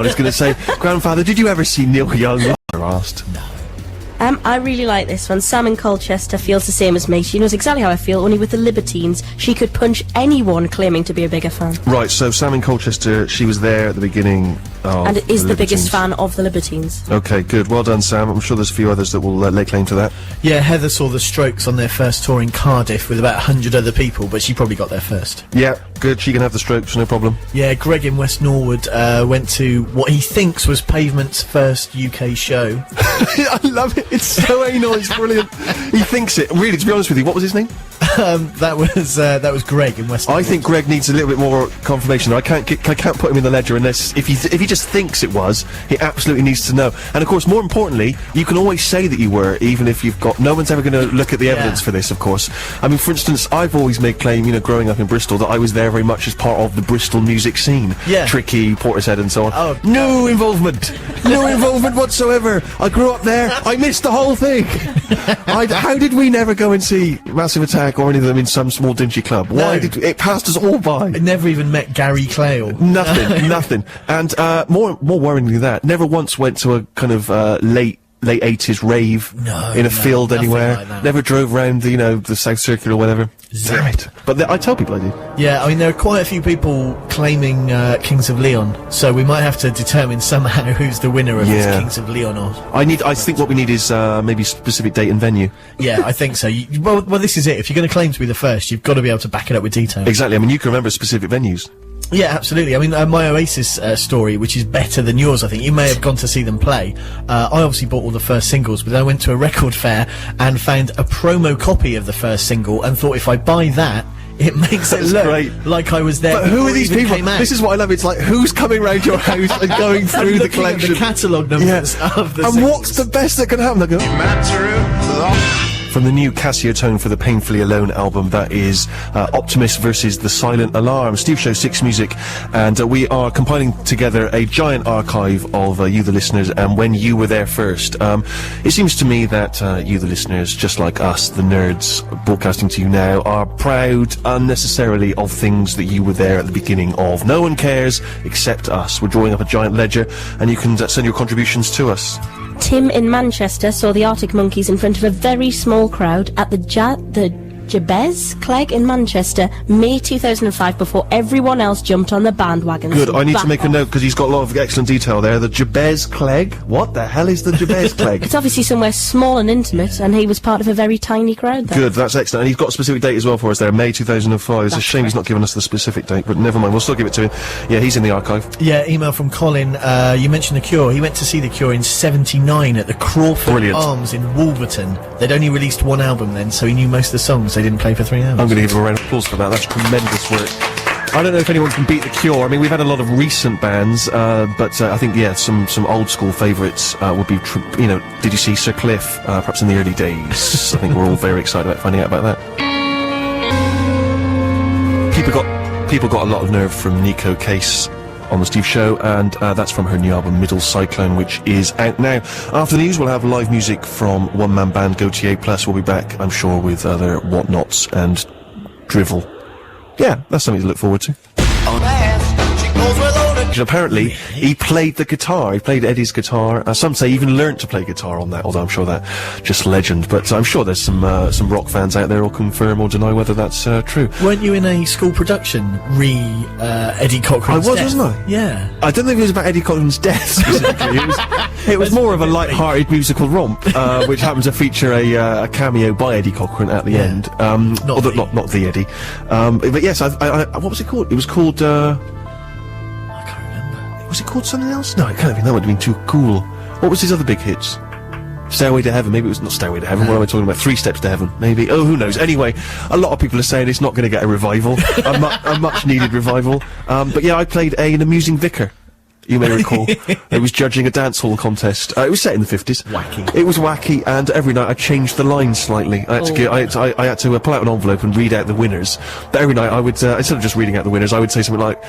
I was going to say, Grandfather, did you ever see Neil Young? I asked. No. I really like this one. Sam in Colchester feels the same as me. She knows exactly how I feel, only with the Libertines, she could punch anyone claiming to be a bigger fan. Right, so Sam in Colchester, she was there at the beginning of and is the biggest Libertines. fan of the Libertines. Okay, good. Well done, Sam. I'm sure there's a few others that will lay claim to that. Yeah, Heather saw the Strokes on their first tour in Cardiff with about 100 other people, but she probably got there first. Yeah, good. She can have the Strokes, no problem. Yeah, Greg in West Norwood went to what he thinks was Pavement's first UK show. I love it. It's so anal. It's brilliant. He thinks it. Really, to be honest with you, what was his name? That was Greg in West Norwood. I think Greg needs a little bit more confirmation. I can't put him in the ledger unless if he just thinks it was. He absolutely needs to know. And of course, more importantly, you can always say that you were, even if you've got. No one's ever going to look at the evidence for this, of course. I mean, for instance, I've always made claim, you know, growing up in Bristol, that I was there very much as part of the Bristol music scene. Yeah. Tricky, Portishead, and so on. Oh, no involvement, no involvement whatsoever. I grew up there. I missed the whole thing. How did we never go and see Massive Attack or any of them in some small dingy club? Why did it passed us all by? I never even met Gary Clay or nothing, nothing. And more worryingly than that, never once went to a kind of late 80s rave in a field anywhere. Like never drove around the South Circular or whatever. Damn it. But I tell people I do. Yeah, I mean, there are quite a few people claiming Kings of Leon, so we might have to determine somehow who's the winner of this Kings of Leon or... I think what we need is maybe specific date and venue. Yeah, I think so. Well, this is it. If you're going to claim to be the first, you've got to be able to back it up with detail. Exactly. I mean, you can remember specific venues. Yeah, absolutely. I mean, my Oasis story, which is better than yours, I think. You may have gone to see them play. I obviously bought all the first singles, but then I went to a record fair and found a promo copy of the first single and thought if I buy that, it makes it look like I was there. But who are these people? This is what I love. It's like, who's coming round your house and going through the collection? The catalogue numbers of the And singles. what's the best that can happen? They go, from the new Casio Tone for the Painfully Alone album, that is Optimist versus The Silent Alarm. Steve Show 6 Music, and we are compiling together a giant archive of you the listeners and when you were there first. It seems to me that you the listeners, just like us, the nerds broadcasting to you now, are proud unnecessarily of things that you were there at the beginning of. No one cares except us. We're drawing up a giant ledger and you can send your contributions to us. Tim in Manchester saw the Arctic Monkeys in front of a very small crowd at the Jabez Clegg in Manchester, May 2005, before everyone else jumped on the bandwagon. Good, So I need to back make a off. note because he's got a lot of excellent detail there. The Jabez Clegg? What the hell is the Jabez Clegg? It's obviously somewhere small and intimate, and he was part of a very tiny crowd there. Good, that's excellent. And he's got a specific date as well for us there, May 2005. It's a shame he's not given us the specific date, but never mind, we'll still give it to him. Yeah, he's in the archive. Yeah, email from Colin. You mentioned The Cure. He went to see The Cure in '79 at the Crawford Arms in Wolverton. They'd only released one album then, so he knew most of the songs. They didn't play for 3 hours. I'm going to give him a round of applause for that. That's tremendous work. I don't know if anyone can beat The Cure. I mean, we've had a lot of recent bands, but I think, yeah, some old school favourites would be, did you see Sir Cliff, perhaps in the early days? I think we're all very excited about finding out about that. People got a lot of nerve from Nico Case on the Steve Show, and that's from her new album Middle Cyclone, which is out now. After the news, we'll have live music from one-man band Gautier, plus we'll be back, I'm sure, with other whatnots and drivel. Yeah, that's something to look forward to. Apparently, he played the guitar. He played Eddie's guitar. Some say even learnt to play guitar on that, although I'm sure that just legend. But I'm sure there's some rock fans out there who'll confirm or deny whether that's true. Weren't you in a school production Eddie Cochrane's I was, death? wasn't I? Yeah. I don't think it was about Eddie Cochrane's death specifically. it was more of a light-hearted musical romp, which happened to feature a cameo by Eddie Cochrane at the end. Not the Eddie. But yes, what was it called? It was called. Was it called something else? No, it can't have been. That would have been too cool. What was his other big hits? Stairway to Heaven. Maybe it was not Stairway to Heaven. What am I talking about? 3 Steps to Heaven. Maybe. Oh, who knows? Anyway, a lot of people are saying it's not going to get a revival. a much-needed revival. But yeah, I played an amusing vicar. You may recall. It was judging a dance hall contest. It was set in the 50s. Wacky. It was wacky, and every night I changed the lines slightly. I had to pull out an envelope and read out the winners. But every night I would, instead of just reading out the winners, I would say something like,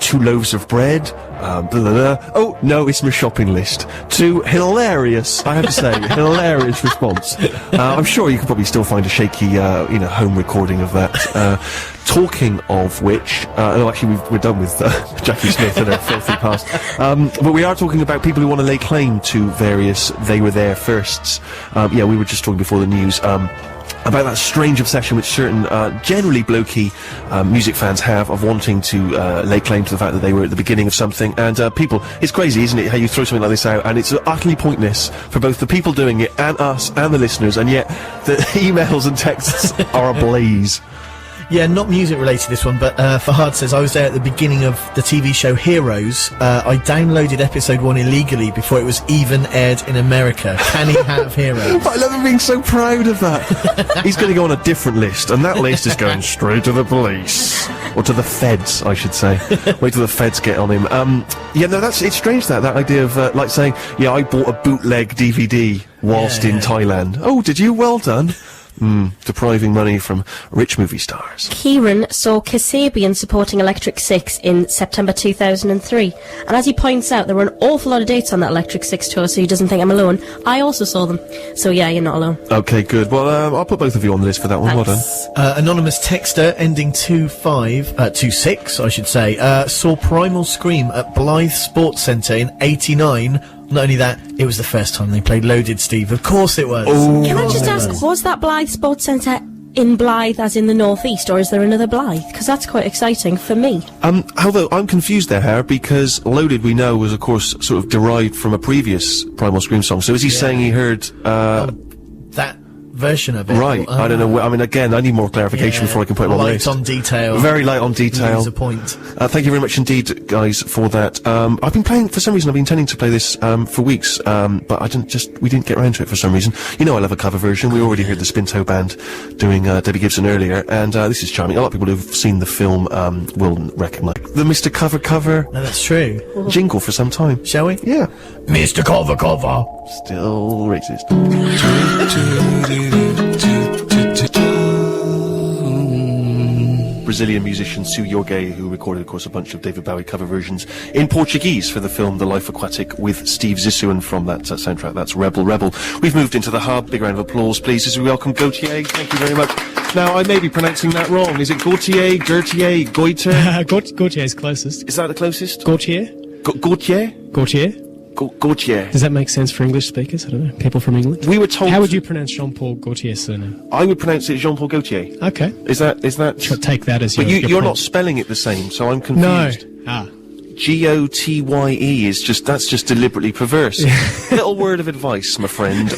2 loaves of bread, blah, blah, blah. Oh, no, it's my shopping list. To hilarious, I have to say, hilarious response. I'm sure you could probably still find a shaky, home recording of that. Talking of which, actually we're done with Jackie's Smith and her filthy past. But we are talking about people who want to lay claim to various they were there firsts. Yeah, we were just talking before the news about that strange obsession which certain generally blokey music fans have of wanting to lay claim to the fact that they were at the beginning of something. And people, it's crazy, isn't it, how you throw something like this out and it's utterly pointless for both the people doing it and us and the listeners, and yet the emails and texts are ablaze. Yeah, not music related this one, but Fahad says, I was there at the beginning of the TV show Heroes. I downloaded episode 1 illegally before it was even aired in America. Can he have Heroes? But I love him being so proud of that. He's going to go on a different list, and that list is going straight to the police. Or to the feds, I should say. Wait till the feds get on him. Yeah, no, it's strange that idea of, like saying, yeah, I bought a bootleg DVD whilst in Thailand. Oh, did you? Well done. Depriving money from rich movie stars. Kieran saw Kasabian supporting Electric Six in September 2003. And as he points out, there were an awful lot of dates on that Electric Six tour, so he doesn't think I'm alone. I also saw them. So yeah, you're not alone. Okay, good. Well, I'll put both of you on the list for that one. Thanks. Well done. Anonymous texter, ending 26, I should say, saw Primal Scream at Blythe Sports Centre in 89. Not only that, it was the first time they played Loaded, Steve. Of course it was. Oh. Can I just ask, was that Blythe Sports Centre in Blythe as in the northeast, or is there another Blythe? Because that's quite exciting for me. Although I'm confused there, Harry, because Loaded, we know, was of course sort of derived from a previous Primal Scream song. So is he saying he heard that version of it? Right, I don't know. I mean, again, I need more clarification before I can put him on the list. Light on detail. Very light on detail. There's a point. Thank you very much indeed, guys, for that. I've been playing, for some reason, I've been intending to play this for weeks, but we didn't get around to it for some reason. You know I love a cover version. We already heard the Spinto Band doing Debbie Gibson earlier, and this is charming. A lot of people who've seen the film will recognise the Mr. Cover No, that's true. jingle for some time. Shall we? Yeah. Mr. Cover. Still racist. Brazilian musician Sue Jorge, who recorded, of course, a bunch of David Bowie cover versions in Portuguese for the film The Life Aquatic with Steve Zissou, and from that soundtrack, that's Rebel Rebel. We've moved into the hub. Big round of applause, please, as we welcome Gautier. Thank you very much. Now, I may be pronouncing that wrong. Is it Gautier, Gertier, Goiter? Gautier is closest. Is that the closest? Gautier? Gautier? Gautier? Gautier. Does that make sense for English speakers? I don't know. People from England? We were told... How would you pronounce Jean-Paul Gaultier's surname? I would pronounce it Jean-Paul Gaultier. Okay. Is that... Take that as but your you're point. not spelling it the same, so I'm confused. No. G-O-T-Y-E is that's just deliberately perverse. Little word of advice, my friend.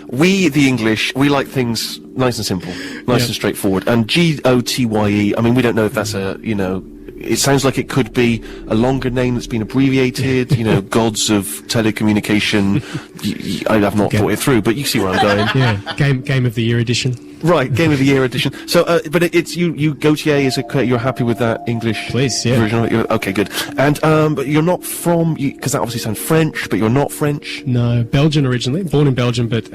We, the English, we like things nice and simple, nice and straightforward. And G-O-T-Y-E, I mean, we don't know if that's it sounds like it could be a longer name that's been abbreviated, gods of telecommunication. I have not thought it through, but you see where I'm going. Yeah, Game of the Year edition. Right, Game of the Year edition. So, but it's you Gautier, you're happy with that English Please, yeah. version of it? Okay, good. And, but you're not from, because that obviously sounds French, but you're not French? No, Belgian originally. Born in Belgium, but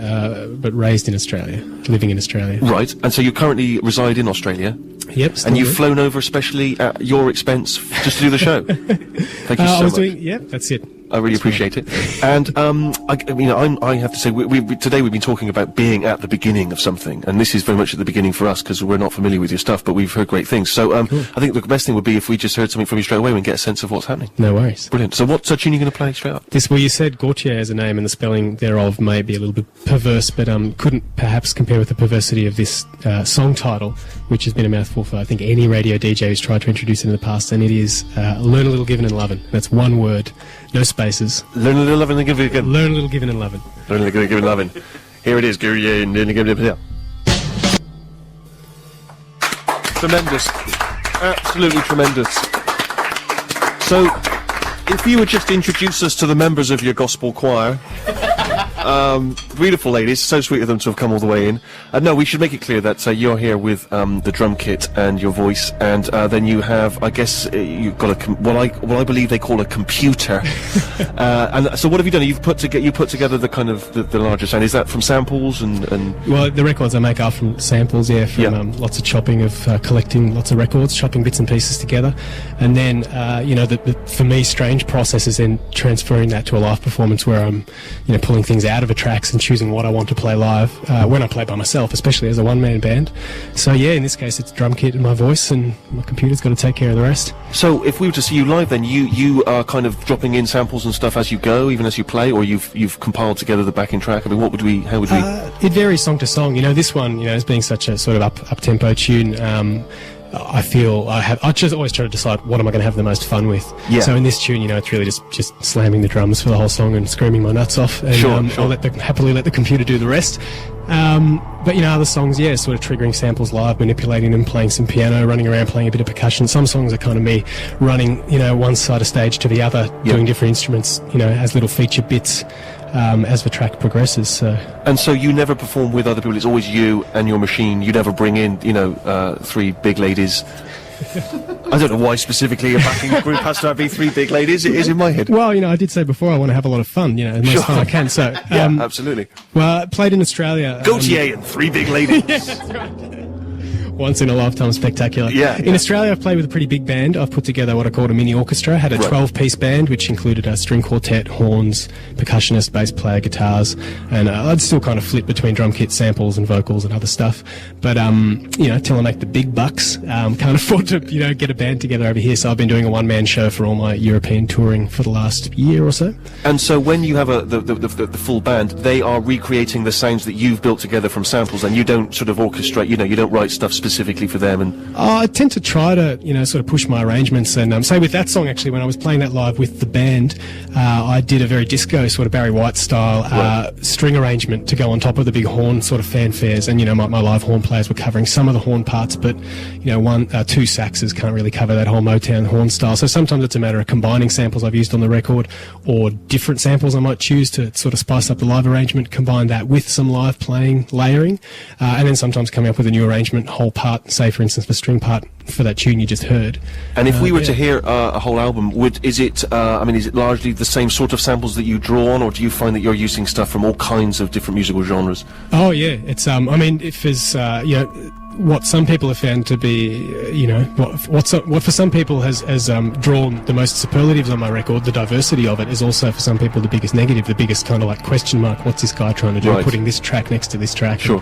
raised in Australia. Living in Australia. Right, and so you currently reside in Australia? Yep. And you've flown over especially at your expense just to do the show? Thank you so much. That's it. I really appreciate it. And, I have to say, today we've been talking about being at the beginning of something, and this is very much at the beginning for us, because we're not familiar with your stuff, but we've heard great things. So, I think the best thing would be if we just heard something from you straight away and get a sense of what's happening. No worries. Brilliant. So what tune are you going to play straight up? Well, you said Gautier as a name, and the spelling thereof may be a little bit perverse, but couldn't perhaps compare with the perversity of this song title, which has been a mouthful for, I think, any radio DJ who's tried to introduce it in the past, and it is Learn a Little Giving and Lovin'. That's one word, no spaces. Learn a little lovin' and give it again. Learn a little giving and lovin'. Learn a little giving and lovin'. Here it is, Gary, and then give it a tremendous. Absolutely tremendous. So, if you would just introduce us to the members of your gospel choir. Beautiful ladies, so sweet of them to have come all the way in. No, we should make it clear that you're here with the drum kit and your voice, and then you have, I guess, you've got what I believe they call a computer. And so, what have you done? You've put together the kind of the larger sound. Is that from samples and? Well, the records I make are from samples, from lots of chopping of collecting lots of records, chopping bits and pieces together, and then the for me strange process is then transferring that to a live performance where I'm pulling things out out of the tracks and choosing what I want to play live when I play by myself, especially as a one-man band. So yeah, in this case, it's drum kit and my voice, and my computer's got to take care of the rest. So if we were to see you live, then you are kind of dropping in samples and stuff as you go, even as you play, or you've compiled together the backing track. I mean, how would we? It varies song to song. You know, this one, you know, as being such a sort of up-tempo tune, I feel I just always try to decide what am I going to have the most fun with. Yeah. So in this tune, you know, it's really just slamming the drums for the whole song and screaming my nuts off. And Sure. I'll happily let the computer do the rest. But you know, other songs, yeah, sort of triggering samples live, manipulating them, playing some piano, running around, playing a bit of percussion. Some songs are kind of me running, you know, one side of stage to the other, doing different instruments, you know, as little feature bits. As the track progresses. And so you never perform with other people, it's always you and your machine. You never bring in, you know, three big ladies. I don't know why specifically a backing group has to be three big ladies. It is in my head. Well, you know, I did say before I want to have a lot of fun, you know, the most fun I can. So, Yeah, absolutely. well, I played in Australia. Gautier and three big ladies. Once in a lifetime spectacular. Yeah, In yeah. Australia, I've played with a pretty big band. I've put together what I called a mini orchestra. Had a Right. 12-piece band, which included a string quartet, horns, percussionist, bass player, guitars, and I'd still kind of flip between drum kit, samples, and vocals and other stuff. But you know, till I make the big bucks, can't afford to, you know, get a band together over here. So I've been doing a one-man show for all my European touring for the last year or so. And so when you have the full band, they are recreating the sounds that you've built together from samples, and you don't sort of orchestrate, you know, you don't write stuff specifically for them. And I tend to try to, you know, sort of push my arrangements, and say with that song, actually, when I was playing that live with the band, I did a very disco sort of Barry White style string arrangement to go on top of the big horn sort of fanfares, and you know, my live horn players were covering some of the horn parts, but you know, two saxes can't really cover that whole Motown horn style. So sometimes it's a matter of combining samples I've used on the record, or different samples I might choose to sort of spice up the live arrangement, combine that with some live playing, layering, and then sometimes coming up with a new arrangement, whole part, say for instance the string part for that tune you just heard. And if we were yeah. to hear a whole album, is it largely the same sort of samples that you draw on, or do you find that you're using stuff from all kinds of different musical genres? Oh yeah, it's I mean, if there's you know, what some people have found to be, you know, what for some people has drawn the most superlatives on my record, the diversity of it is also for some people the biggest negative, the biggest kind of like question mark. What's this guy trying to do? Right. Putting this track next to this track. Sure.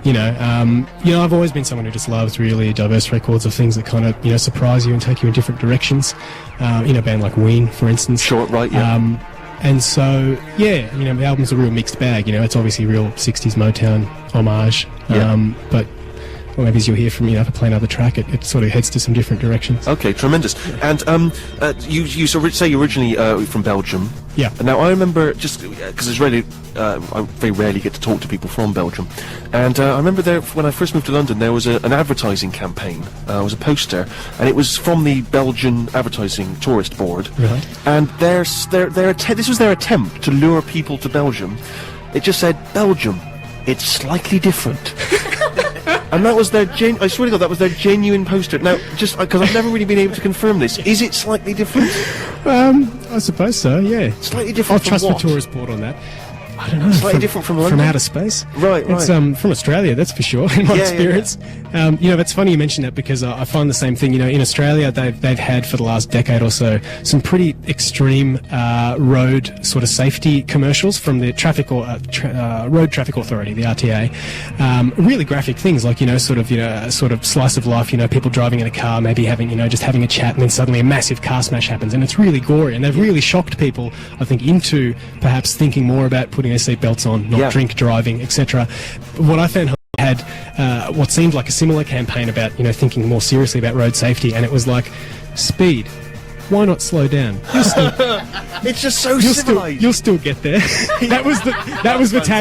And, you know, I've always been someone who just loves really diverse records of things that kind of, you know, surprise you and take you in different directions. In a band like Ween, for instance. Sure, right, yeah. And so, yeah, you know, the album's a real mixed bag. You know, it's obviously real 60s Motown homage, but. Or maybe as you'll hear from me after playing another track, it sort of heads to some different directions. Okay, tremendous. And you say you're originally from Belgium. Yeah. Now I remember, just because I very rarely get to talk to people from Belgium, and I remember there when I first moved to London, there was an advertising campaign. It was a poster, and it was from the Belgian Advertising Tourist Board. Right. And this was their attempt to lure people to Belgium. It just said Belgium, it's slightly different. And that was their I swear to God, that was their genuine poster. Now, just because I've never really been able to confirm this, is it slightly different? I suppose so, yeah. Slightly different I'll trust from the what? tourist board on that. I don't know. Slightly different from London? From outer space. Right, It's right. from Australia, that's for sure, in my Yeah, experience. You know, that's funny you mention that, because I find the same thing. You know, in Australia, they've had for the last decade or so some pretty extreme road sort of safety commercials from the Road Traffic Authority, the RTA. Really graphic things like, you know, sort of slice of life. You know, people driving in a car, maybe just having a chat, and then suddenly a massive car smash happens, and it's really gory. And they've really shocked people, I think, into perhaps thinking more about putting their seatbelts on, not drink driving, etc. What I found had what seemed like a similar campaign about, you know, thinking more seriously about road safety, and it was like, speed, why not slow down? It's just so civilized. You'll still get there. That was the tag.